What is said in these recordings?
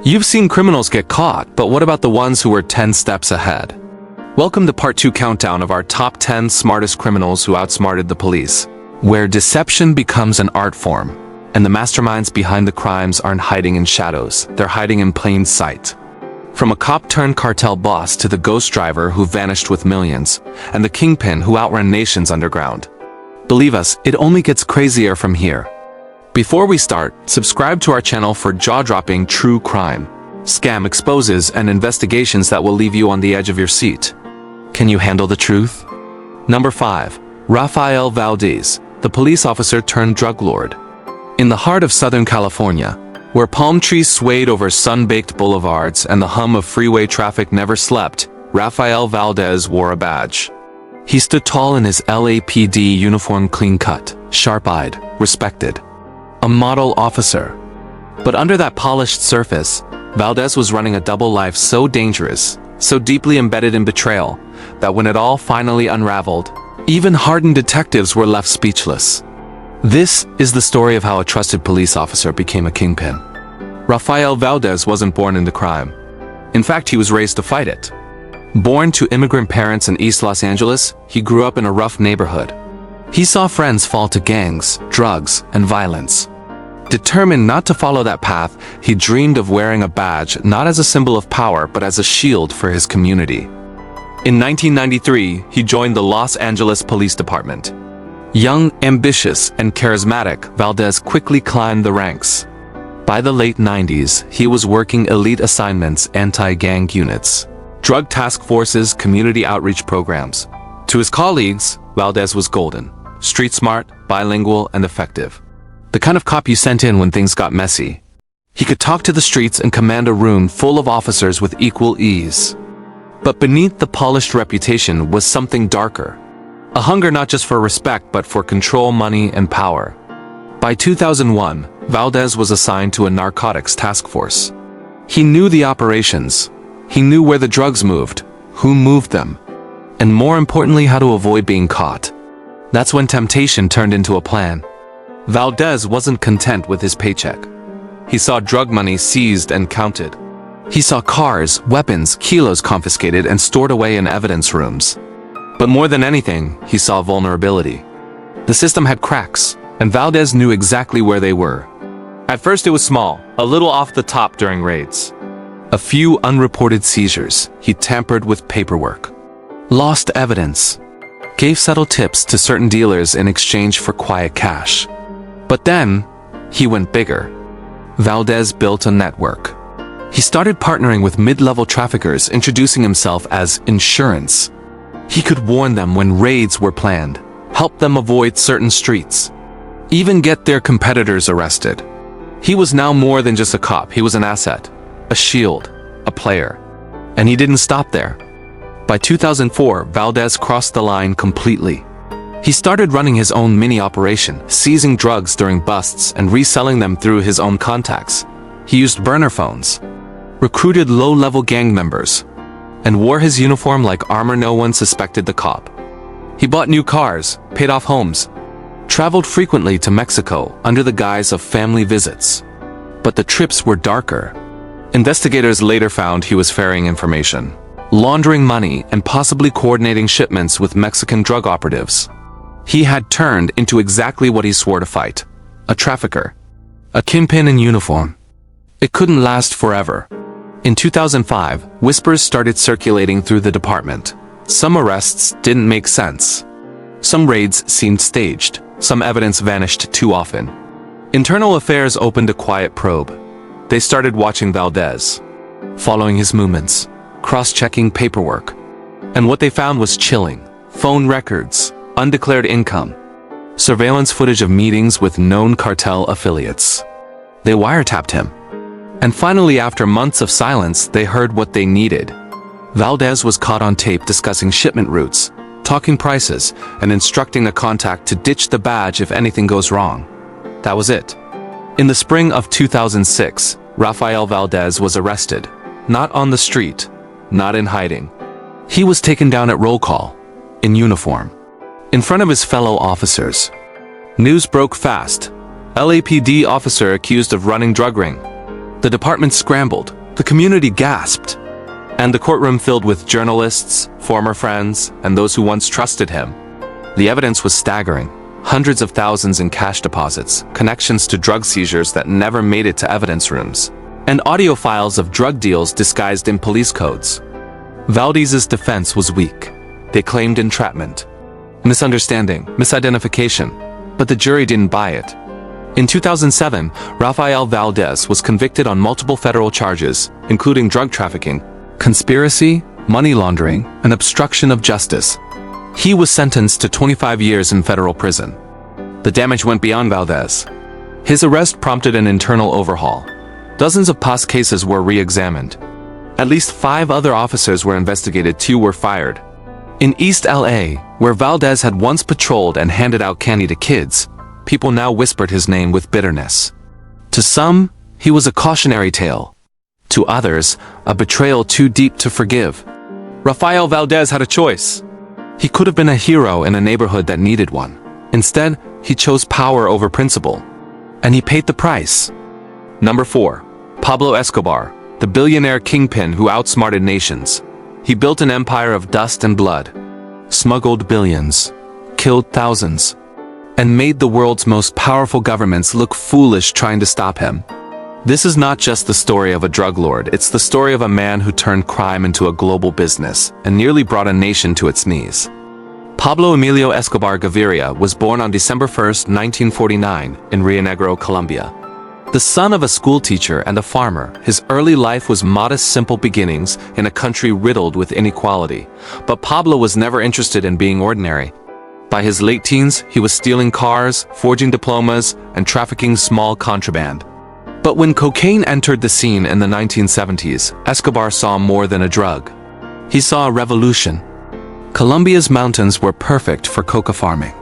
You've seen criminals get caught, but what about the ones who were 10 steps ahead? Welcome to part 2 countdown of our top 10 smartest criminals who outsmarted the police, where deception becomes an art form, and the masterminds behind the crimes aren't hiding in shadows, they're hiding in plain sight. From a cop-turned-cartel boss to the ghost driver who vanished with millions, and the kingpin who outran nations underground. Believe us, it only gets crazier from here. Before we start, subscribe to our channel for jaw-dropping true crime, scam exposes, and investigations that will leave you on the edge of your seat. Can you handle the truth? Number 5. Rafael Valdez, the police officer turned drug lord. In the heart of Southern California, where palm trees swayed over sun-baked boulevards and the hum of freeway traffic never slept, Rafael Valdez wore a badge. He stood tall in his LAPD uniform, clean-cut, sharp-eyed, respected. A model officer. But under that polished surface, Valdez was running a double life so dangerous, so deeply embedded in betrayal, that when it all finally unraveled, even hardened detectives were left speechless. This is the story of how a trusted police officer became a kingpin. Rafael Valdez wasn't born into crime. In fact, he was raised to fight it. Born to immigrant parents in East Los Angeles, he grew up in a rough neighborhood. He saw friends fall to gangs, drugs, and violence. Determined not to follow that path, he dreamed of wearing a badge not as a symbol of power but as a shield for his community. In 1993, he joined the Los Angeles Police Department. Young, ambitious, and charismatic, Valdez quickly climbed the ranks. By the late 90s, he was working elite assignments, anti-gang units, drug task forces, community outreach programs. To his colleagues, Valdez was golden, street smart, bilingual, and effective. The kind of cop you sent in when things got messy. He could talk to the streets and command a room full of officers with equal ease. But beneath the polished reputation was something darker. A hunger not just for respect but for control, money, and power. By 2001, Valdez was assigned to a narcotics task force. He knew the operations. He knew where the drugs moved, who moved them, and more importantly, how to avoid being caught. That's when temptation turned into a plan. Valdez wasn't content with his paycheck. He saw drug money seized and counted. He saw cars, weapons, kilos confiscated and stored away in evidence rooms. But more than anything, he saw vulnerability. The system had cracks, and Valdez knew exactly where they were. At first it was small, a little off the top during raids. A few unreported seizures. He tampered with paperwork, lost evidence, gave subtle tips to certain dealers in exchange for quiet cash. But then, he went bigger. Valdez built a network. He started partnering with mid-level traffickers, introducing himself as insurance. He could warn them when raids were planned, help them avoid certain streets, even get their competitors arrested. He was now more than just a cop. He was an asset, a shield, a player. And he didn't stop there. By 2004, Valdez crossed the line completely. He started running his own mini-operation, seizing drugs during busts and reselling them through his own contacts. He used burner phones, recruited low-level gang members, and wore his uniform like armor. No one suspected the cop. He bought new cars, paid off homes, traveled frequently to Mexico under the guise of family visits. But the trips were darker. Investigators later found he was ferrying information, laundering money, and possibly coordinating shipments with Mexican drug operatives. He had turned into exactly what he swore to fight: a trafficker, a kingpin in uniform. It couldn't last forever. In 2005, whispers started circulating through the department. Some arrests didn't make sense. Some raids seemed staged. Some evidence vanished too often. Internal Affairs opened a quiet probe. They started watching Valdez, following his movements, cross-checking paperwork. And what they found was chilling. Phone records, undeclared income, surveillance footage of meetings with known cartel affiliates. They wiretapped him. And finally, after months of silence, they heard what they needed. Valdez was caught on tape discussing shipment routes, talking prices, and instructing a contact to ditch the badge if anything goes wrong. That was it. In the spring of 2006, Rafael Valdez was arrested. Not on the street, not in hiding. He was taken down at roll call, in uniform, in front of his fellow officers. News broke fast. LAPD officer accused of running drug ring. The department scrambled, the community gasped, and the courtroom filled with journalists, former friends, and those who once trusted him. The evidence was staggering. Hundreds of thousands in cash deposits, connections to drug seizures that never made it to evidence rooms, and audio files of drug deals disguised in police codes. Valdez's defense was weak. They claimed entrapment, misunderstanding, misidentification, but the jury didn't buy it. In 2007, Rafael Valdez was convicted on multiple federal charges, including drug trafficking, conspiracy, money laundering, and obstruction of justice. He was sentenced to 25 years in federal prison. The damage went beyond Valdez. His arrest prompted an internal overhaul. Dozens of past cases were re-examined. At least 5 other officers were investigated, 2 were fired. In East LA, where Valdez had once patrolled and handed out candy to kids, people now whispered his name with bitterness. To some, he was a cautionary tale. To others, a betrayal too deep to forgive. Rafael Valdez had a choice. He could have been a hero in a neighborhood that needed one. Instead, he chose power over principle. And he paid the price. Number 4. Pablo Escobar, the billionaire kingpin who outsmarted nations. He built an empire of dust and blood, smuggled billions, killed thousands, and made the world's most powerful governments look foolish trying to stop him. This is not just the story of a drug lord, it's the story of a man who turned crime into a global business and nearly brought a nation to its knees. Pablo Emilio Escobar Gaviria was born on December 1, 1949, in Rio Negro, Colombia. The son of a schoolteacher and a farmer, his early life was modest, simple beginnings in a country riddled with inequality. But Pablo was never interested in being ordinary. By his late teens, he was stealing cars, forging diplomas, and trafficking small contraband. But when cocaine entered the scene in the 1970s, Escobar saw more than a drug. He saw a revolution. Colombia's mountains were perfect for coca farming.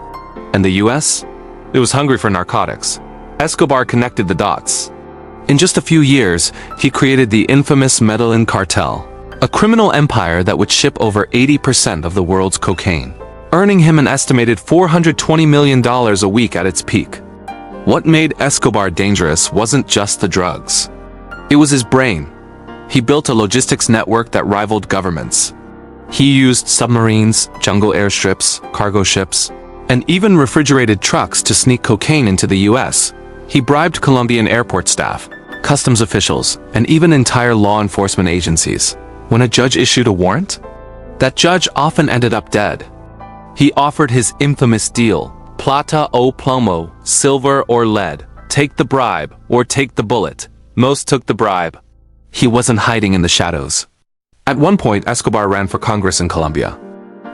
And the US? It was hungry for narcotics. Escobar connected the dots. In just a few years, he created the infamous Medellin cartel, a criminal empire that would ship over 80% of the world's cocaine, earning him an estimated $420 million a week at its peak. What made Escobar dangerous wasn't just the drugs. It was his brain. He built a logistics network that rivaled governments. He used submarines, jungle airstrips, cargo ships, and even refrigerated trucks to sneak cocaine into the US. He bribed Colombian airport staff, customs officials, and even entire law enforcement agencies. When a judge issued a warrant, that judge often ended up dead. He offered his infamous deal: plata o plomo, silver or lead. Take the bribe or take the bullet. Most took the bribe. He wasn't hiding in the shadows. At one point, Escobar ran for Congress in Colombia.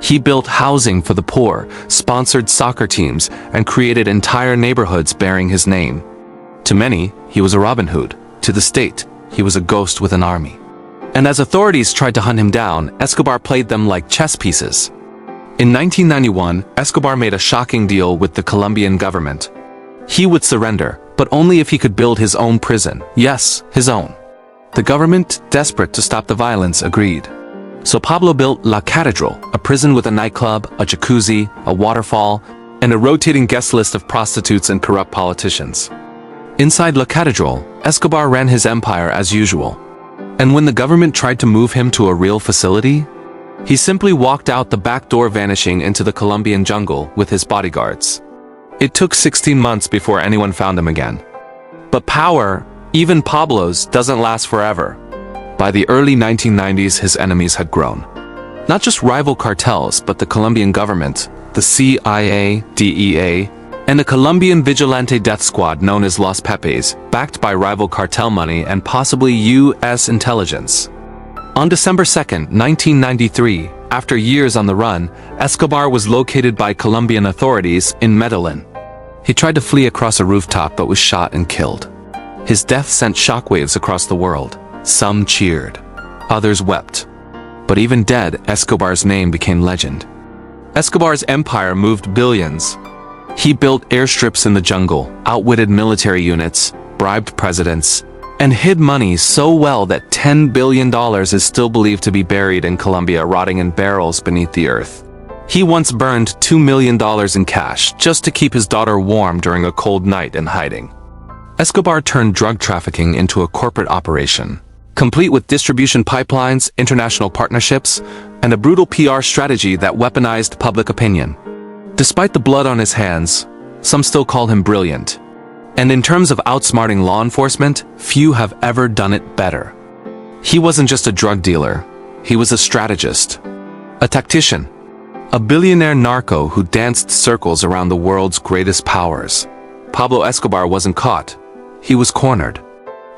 He built housing for the poor, sponsored soccer teams, and created entire neighborhoods bearing his name. To many, he was a Robin Hood. To the state, he was a ghost with an army. And as authorities tried to hunt him down, Escobar played them like chess pieces. In 1991, Escobar made a shocking deal with the Colombian government. He would surrender, but only if he could build his own prison. Yes, his own. The government, desperate to stop the violence, agreed. So Pablo built La Catedral, a prison with a nightclub, a jacuzzi, a waterfall, and a rotating guest list of prostitutes and corrupt politicians. Inside La Catedral, Escobar ran his empire as usual. And when the government tried to move him to a real facility, he simply walked out the back door, vanishing into the Colombian jungle with his bodyguards. It took 16 months before anyone found him again. But power, even Pablo's, doesn't last forever. By the early 1990s, his enemies had grown. Not just rival cartels, but the Colombian government, the CIA, DEA, and a Colombian vigilante death squad known as Los Pepes, backed by rival cartel money and possibly U.S. intelligence. On December 2, 1993, after years on the run, Escobar was located by Colombian authorities in Medellin. He tried to flee across a rooftop but was shot and killed. His death sent shockwaves across the world. Some cheered. Others wept. But even dead, Escobar's name became legend. Escobar's empire moved billions. He built airstrips in the jungle, outwitted military units, bribed presidents, and hid money so well that $10 billion is still believed to be buried in Colombia, rotting in barrels beneath the earth. He once burned $2 million in cash just to keep his daughter warm during a cold night in hiding. Escobar turned drug trafficking into a corporate operation, complete with distribution pipelines, international partnerships, and a brutal PR strategy that weaponized public opinion. Despite the blood on his hands, some still call him brilliant. And in terms of outsmarting law enforcement, few have ever done it better. He wasn't just a drug dealer, he was a strategist, a tactician, a billionaire narco who danced circles around the world's greatest powers. Pablo Escobar wasn't caught, he was cornered.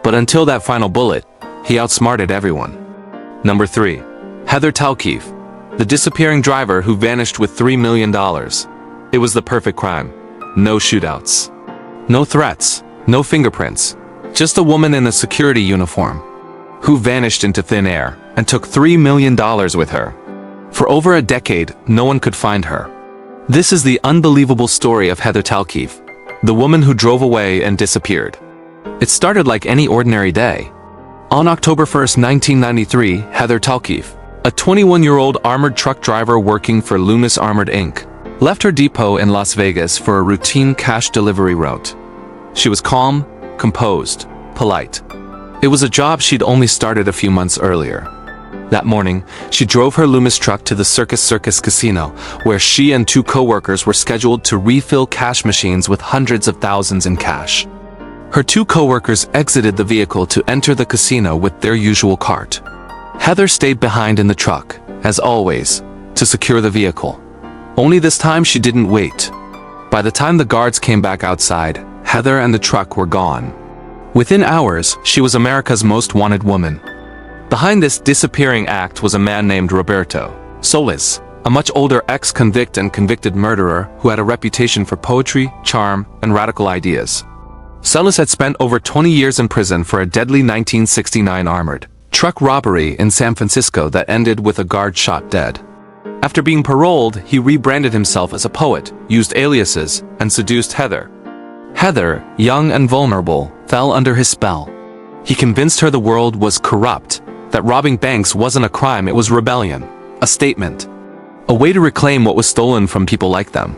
But until that final bullet, he outsmarted everyone. Number 3. Heather Tallchief, the disappearing driver who vanished with $3 million. It was the perfect crime. No shootouts. No threats. No fingerprints. Just a woman in a security uniform who vanished into thin air and took $3 million with her. For over a decade, no one could find her. This is the unbelievable story of Heather Tallchief, the woman who drove away and disappeared. It started like any ordinary day. On October 1, 1993, Heather Tallchief, a 21-year-old armored truck driver working for Loomis Armored Inc., left her depot in Las Vegas for a routine cash delivery route. She was calm, composed, polite. It was a job she'd only started a few months earlier. That morning, she drove her Loomis truck to the Circus Casino, where she and 2 co-workers were scheduled to refill cash machines with hundreds of thousands in cash. Her 2 co-workers exited the vehicle to enter the casino with their usual cart. Heather stayed behind in the truck, as always, to secure the vehicle. Only this time she didn't wait. By the time the guards came back outside, Heather and the truck were gone. Within hours, she was America's most wanted woman. Behind this disappearing act was a man named Roberto Solis, a much older ex-convict and convicted murderer who had a reputation for poetry, charm, and radical ideas. Solis had spent over 20 years in prison for a deadly 1969 armored truck robbery in San Francisco that ended with a guard shot dead. After being paroled, he rebranded himself as a poet, used aliases, and seduced Heather. Heather, young and vulnerable, fell under his spell. He convinced her the world was corrupt, that robbing banks wasn't a crime, it was rebellion, a statement, a way to reclaim what was stolen from people like them.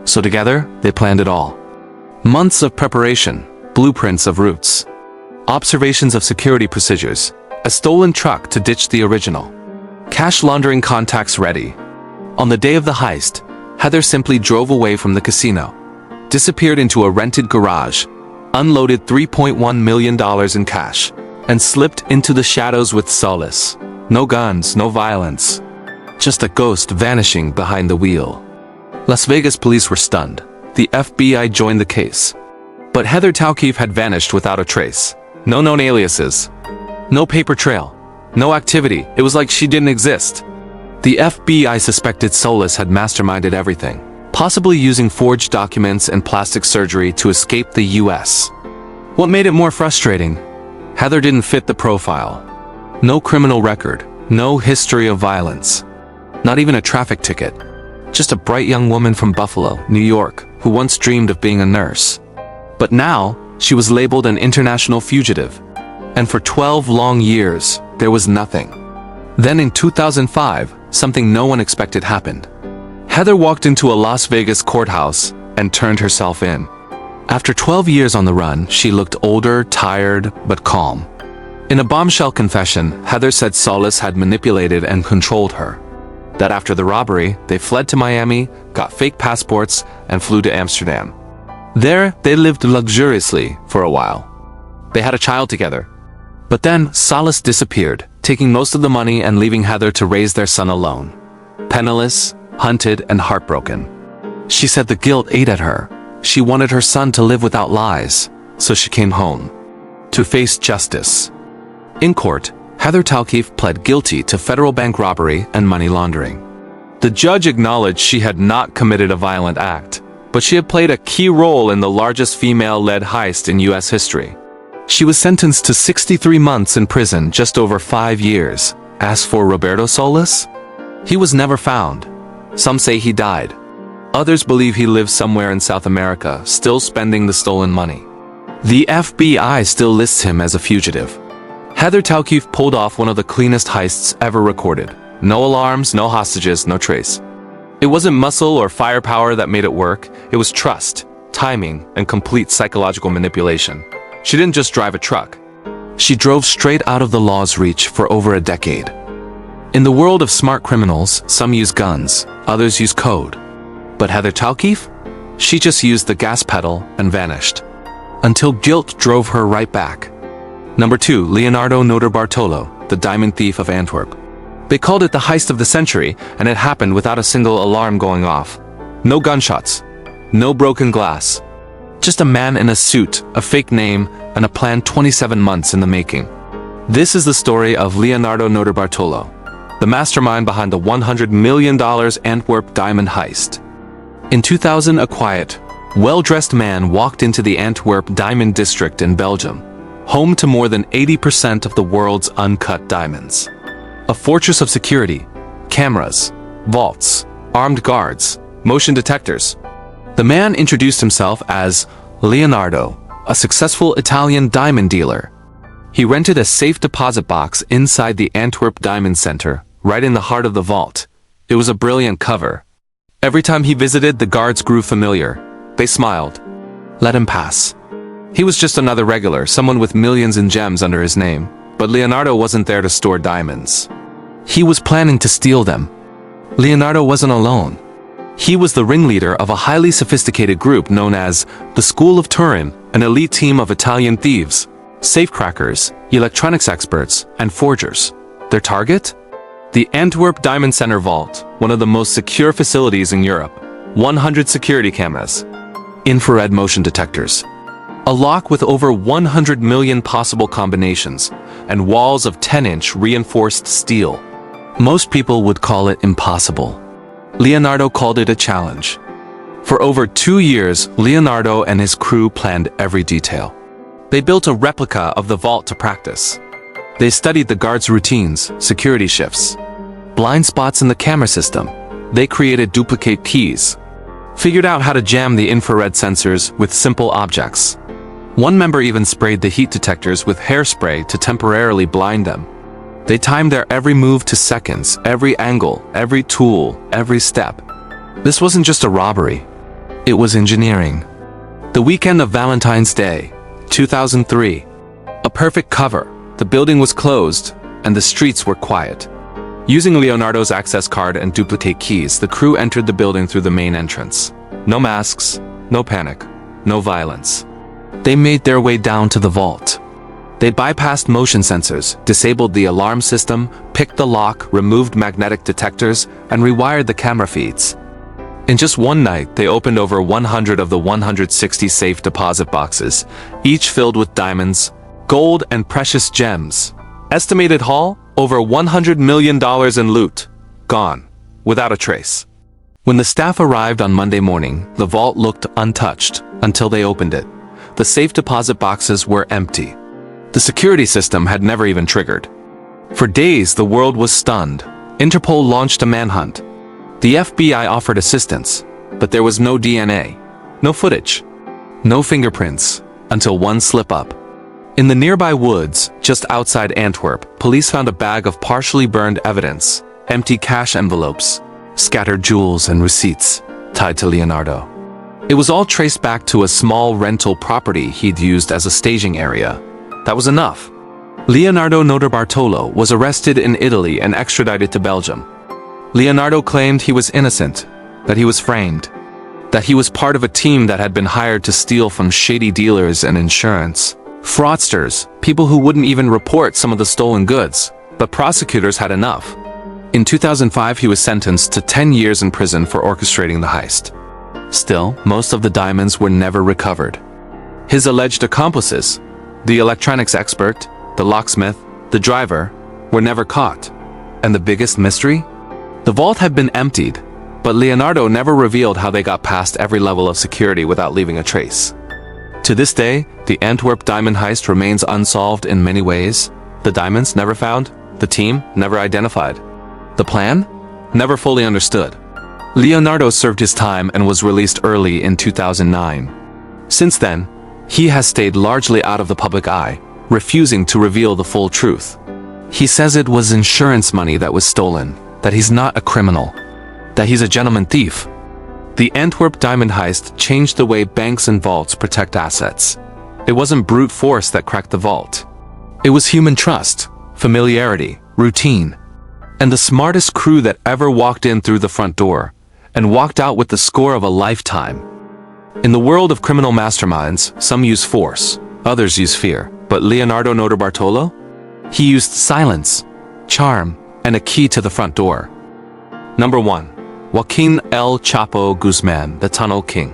So together, they planned it all. Months of preparation, blueprints of routes, observations of security procedures, a stolen truck to ditch the original, cash laundering contacts ready. On the day of the heist, Heather simply drove away from the casino, disappeared into a rented garage, unloaded $3.1 million in cash, and slipped into the shadows with Solis. No guns, no violence, just a ghost vanishing behind the wheel. Las Vegas police were stunned. The FBI joined the case. But Heather Tallchief had vanished without a trace. No known aliases. No paper trail. No activity. It was like she didn't exist. The FBI suspected Solis had masterminded everything, possibly using forged documents and plastic surgery to escape the US. What made it more frustrating? Heather didn't fit the profile. No criminal record. No history of violence. Not even a traffic ticket. Just a bright young woman from Buffalo, New York, who once dreamed of being a nurse. But now, she was labeled an international fugitive. And for 12 long years, there was nothing. Then in 2005, something no one expected happened. Heather walked into a Las Vegas courthouse and turned herself in. After 12 years on the run, she looked older, tired, but calm. In a bombshell confession, Heather said Solis had manipulated and controlled her. That after the robbery, they fled to Miami, got fake passports, and flew to Amsterdam. There, they lived luxuriously for a while. They had a child together. But then, Solis disappeared, taking most of the money and leaving Heather to raise their son alone. Penniless, hunted, and heartbroken. She said the guilt ate at her. She wanted her son to live without lies, so she came home to face justice. In court, Heather Tallchief pled guilty to federal bank robbery and money laundering. The judge acknowledged she had not committed a violent act, but she had played a key role in the largest female-led heist in U.S. history. She was sentenced to 63 months in prison, just over 5 years. As for Roberto Solis, he was never found. Some say he died. Others believe he lives somewhere in South America, still spending the stolen money. The FBI still lists him as a fugitive. Heather Tallchief pulled off one of the cleanest heists ever recorded. No alarms, no hostages, no trace. It wasn't muscle or firepower that made it work. It was trust, timing, and complete psychological manipulation. She didn't just drive a truck. She drove straight out of the law's reach for over a decade. In the world of smart criminals, some use guns, others use code. But Heather Tallchief? She just used the gas pedal and vanished. Until guilt drove her right back. Number 2, Leonardo Notarbartolo, the diamond thief of Antwerp. They called it the heist of the century, and it happened without a single alarm going off. No gunshots. No broken glass. Just a man in a suit, a fake name, and a plan 27 months in the making. This is the story of Leonardo Notarbartolo, the mastermind behind the $100 million Antwerp diamond heist. In 2000, a quiet, well-dressed man walked into the Antwerp diamond district in Belgium, home to more than 80% of the world's uncut diamonds. A fortress of security, cameras, vaults, armed guards, motion detectors. The man introduced himself as Leonardo, a successful Italian diamond dealer. He rented a safe deposit box inside the Antwerp Diamond Center, right in the heart of the vault. It was a brilliant cover. Every time he visited, the guards grew familiar. They smiled. Let him pass. He was just another regular, someone with millions in gems under his name. But Leonardo wasn't there to store diamonds. He was planning to steal them. Leonardo wasn't alone. He was the ringleader of a highly sophisticated group known as the School of Turin, an elite team of Italian thieves, safecrackers, electronics experts, and forgers. Their target? The Antwerp Diamond Center Vault, one of the most secure facilities in Europe. 100 security cameras, infrared motion detectors, a lock with over 100 million possible combinations, and walls of 10-inch reinforced steel. Most people would call it impossible. Leonardo called it a challenge. For over 2 years, Leonardo and his crew planned every detail. They built a replica of the vault to practice. They studied the guards' routines, security shifts, blind spots in the camera system. They created duplicate keys, figured out how to jam the infrared sensors with simple objects. One member even sprayed the heat detectors with hairspray to temporarily blind them. They timed their every move to seconds, every angle, every tool, every step. This wasn't just a robbery. It was engineering. The weekend of Valentine's Day, 2003. A perfect cover. The building was closed, and the streets were quiet. Using Leonardo's access card and duplicate keys, the crew entered the building through the main entrance. No masks, no panic, no violence. They made their way down to the vault. They bypassed motion sensors, disabled the alarm system, picked the lock, removed magnetic detectors, and rewired the camera feeds. In just one night, they opened over 100 of the 160 safe deposit boxes, each filled with diamonds, gold, and precious gems. Estimated haul? Over $100 million in loot. Gone. Without a trace. When the staff arrived on Monday morning, the vault looked untouched until they opened it. The safe deposit boxes were empty. The security system had never even triggered. For days, the world was stunned. Interpol launched a manhunt. The FBI offered assistance, but there was no DNA, no footage, no fingerprints, until one slip-up. In the nearby woods, just outside Antwerp, police found a bag of partially burned evidence, empty cash envelopes, scattered jewels and receipts tied to Leonardo. It was all traced back to a small rental property he'd used as a staging area. That was enough. Leonardo Notarbartolo was arrested in Italy and extradited to Belgium. Leonardo claimed he was innocent, that he was framed, that he was part of a team that had been hired to steal from shady dealers and insurance. Fraudsters, people who wouldn't even report some of the stolen goods, but prosecutors had enough. In 2005, he was sentenced to 10 years in prison for orchestrating the heist. Still, most of the diamonds were never recovered. His alleged accomplices, the electronics expert, the locksmith, the driver, were never caught. And the biggest mystery? The vault had been emptied, but Leonardo never revealed how they got past every level of security without leaving a trace. To this day, the Antwerp diamond heist remains unsolved in many ways. The diamonds never found, the team never identified. The plan? Never fully understood. Leonardo served his time and was released early in 2009. Since then, he has stayed largely out of the public eye, refusing to reveal the full truth. He says it was insurance money that was stolen, that he's not a criminal, that he's a gentleman thief. The Antwerp diamond heist changed the way banks and vaults protect assets. It wasn't brute force that cracked the vault. It was human trust, familiarity, routine, and the smartest crew that ever walked in through the front door and walked out with the score of a lifetime. In the world of criminal masterminds, some use force, others use fear. But Leonardo Notarbartolo? He used silence, charm, and a key to the front door. Number 1. Joaquín El Chapo Guzmán, the Tunnel King.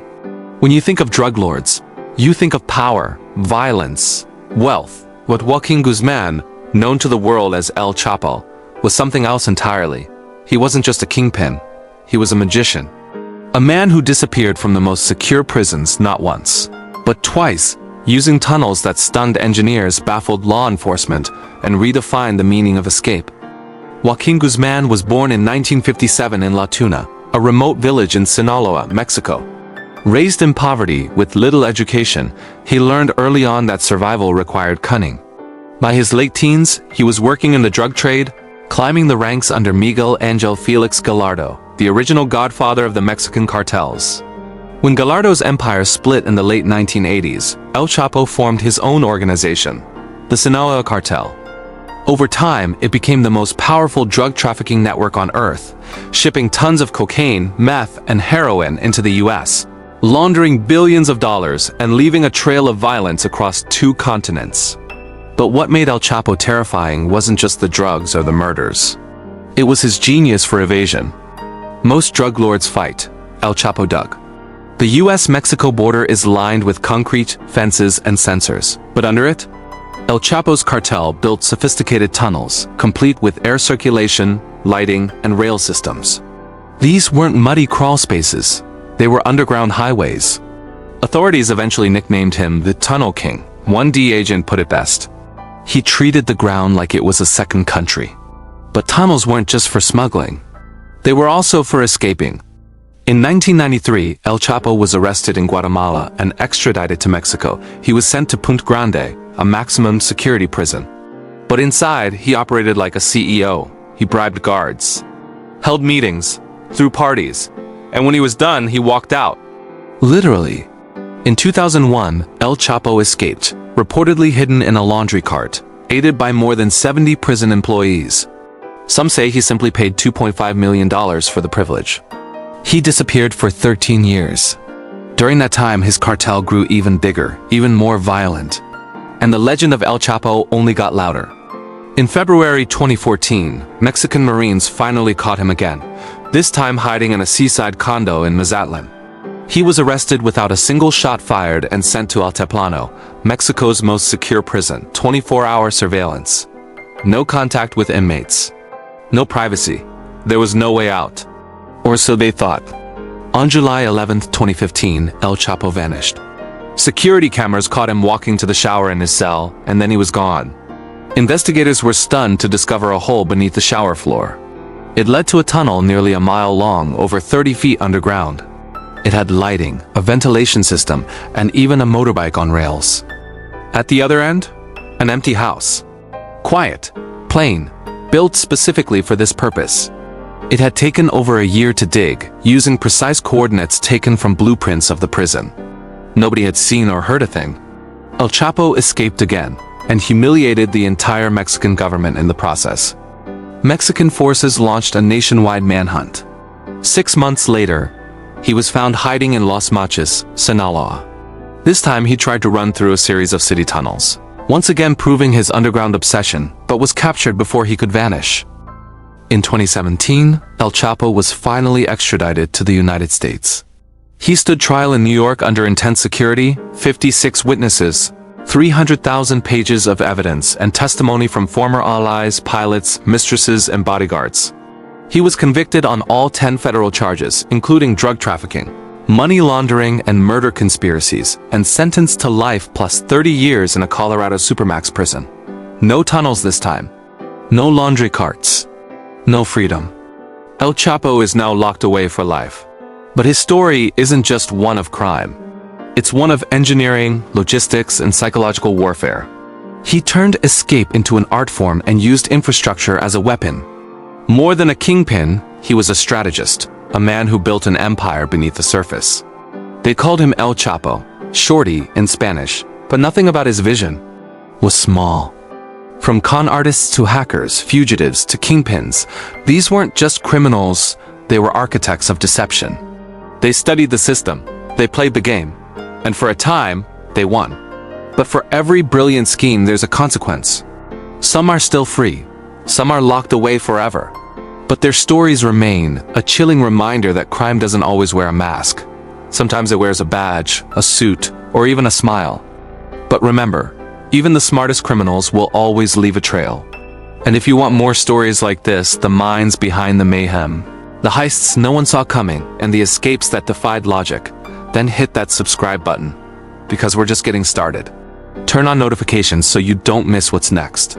When you think of drug lords, you think of power, violence, wealth. But Joaquín Guzmán, known to the world as El Chapo, was something else entirely. He wasn't just a kingpin, he was a magician. A man who disappeared from the most secure prisons not once, but twice, using tunnels that stunned engineers, baffled law enforcement, and redefined the meaning of escape. Joaquín Guzmán was born in 1957 in La Tuna, a remote village in Sinaloa, Mexico. Raised in poverty with little education, he learned early on that survival required cunning. By his late teens, he was working in the drug trade, climbing the ranks under Miguel Ángel Félix Gallardo, the original godfather of the Mexican cartels. When Gallardo's empire split in the late 1980s, El Chapo formed his own organization, the Sinaloa Cartel. Over time, it became the most powerful drug trafficking network on earth, shipping tons of cocaine, meth, and heroin into the US, laundering billions of dollars and leaving a trail of violence across 2 continents. But what made El Chapo terrifying wasn't just the drugs or the murders. It was his genius for evasion. Most drug lords fight. El Chapo dug. The US-Mexico border is lined with concrete, fences, and sensors, but under it, El Chapo's cartel built sophisticated tunnels, complete with air circulation, lighting, and rail systems. These weren't muddy crawl spaces, they were underground highways. Authorities eventually nicknamed him the Tunnel King. One DEA agent put it best. He treated the ground like it was a second country. But tunnels weren't just for smuggling. They were also for escaping. In 1993, El Chapo was arrested in Guatemala and extradited to Mexico. He was sent to Punta Grande, a maximum security prison. But inside, he operated like a CEO. He bribed guards, held meetings, threw parties, and when he was done, he walked out. Literally. In 2001, El Chapo escaped, reportedly hidden in a laundry cart, aided by more than 70 prison employees. Some say he simply paid $2.5 million for the privilege. He disappeared for 13 years. During that time, his cartel grew even bigger, even more violent. And the legend of El Chapo only got louder. In February 2014, Mexican Marines finally caught him again, this time hiding in a seaside condo in Mazatlan. He was arrested without a single shot fired and sent to Altiplano, Mexico's most secure prison, 24-hour surveillance. No contact with inmates. No privacy. There was no way out. Or so they thought. On July 11, 2015, El Chapo vanished. Security cameras caught him walking to the shower in his cell, and then he was gone. Investigators were stunned to discover a hole beneath the shower floor. It led to a tunnel nearly a mile long, over 30 feet underground. It had lighting, a ventilation system, and even a motorbike on rails. At the other end, an empty house. Quiet, plain, built specifically for this purpose. It had taken over a year to dig, using precise coordinates taken from blueprints of the prison. Nobody had seen or heard a thing. El Chapo escaped again, and humiliated the entire Mexican government in the process. Mexican forces launched a nationwide manhunt. 6 months later, he was found hiding in Los Mochis, Sinaloa. This time he tried to run through a series of city tunnels, once again proving his underground obsession, but was captured before he could vanish. In 2017, El Chapo was finally extradited to the United States. He stood trial in New York under intense security, 56 witnesses, 300,000 pages of evidence and testimony from former allies, pilots, mistresses, and bodyguards. He was convicted on all 10 federal charges, including drug trafficking, money laundering, and murder conspiracies, and sentenced to life plus 30 years in a Colorado supermax prison. No tunnels this time. No laundry carts. No freedom. El Chapo is now locked away for life. But his story isn't just one of crime. It's one of engineering, logistics, and psychological warfare. He turned escape into an art form and used infrastructure as a weapon. More than a kingpin, he was a strategist, a man who built an empire beneath the surface. They called him El Chapo, Shorty in Spanish, But nothing about his vision was small. From con artists to hackers, fugitives to kingpins, these weren't just criminals, they were architects of deception. They studied the system, they played the game, and for a time, they won. But for every brilliant scheme, there's a consequence. Some are still free, some are locked away forever. But their stories remain, a chilling reminder that crime doesn't always wear a mask. Sometimes it wears a badge, a suit, or even a smile. But remember, even the smartest criminals will always leave a trail. And if you want more stories like this, the minds behind the mayhem, the heists no one saw coming, and the escapes that defied logic, then hit that subscribe button, because we're just getting started. Turn on notifications so you don't miss what's next.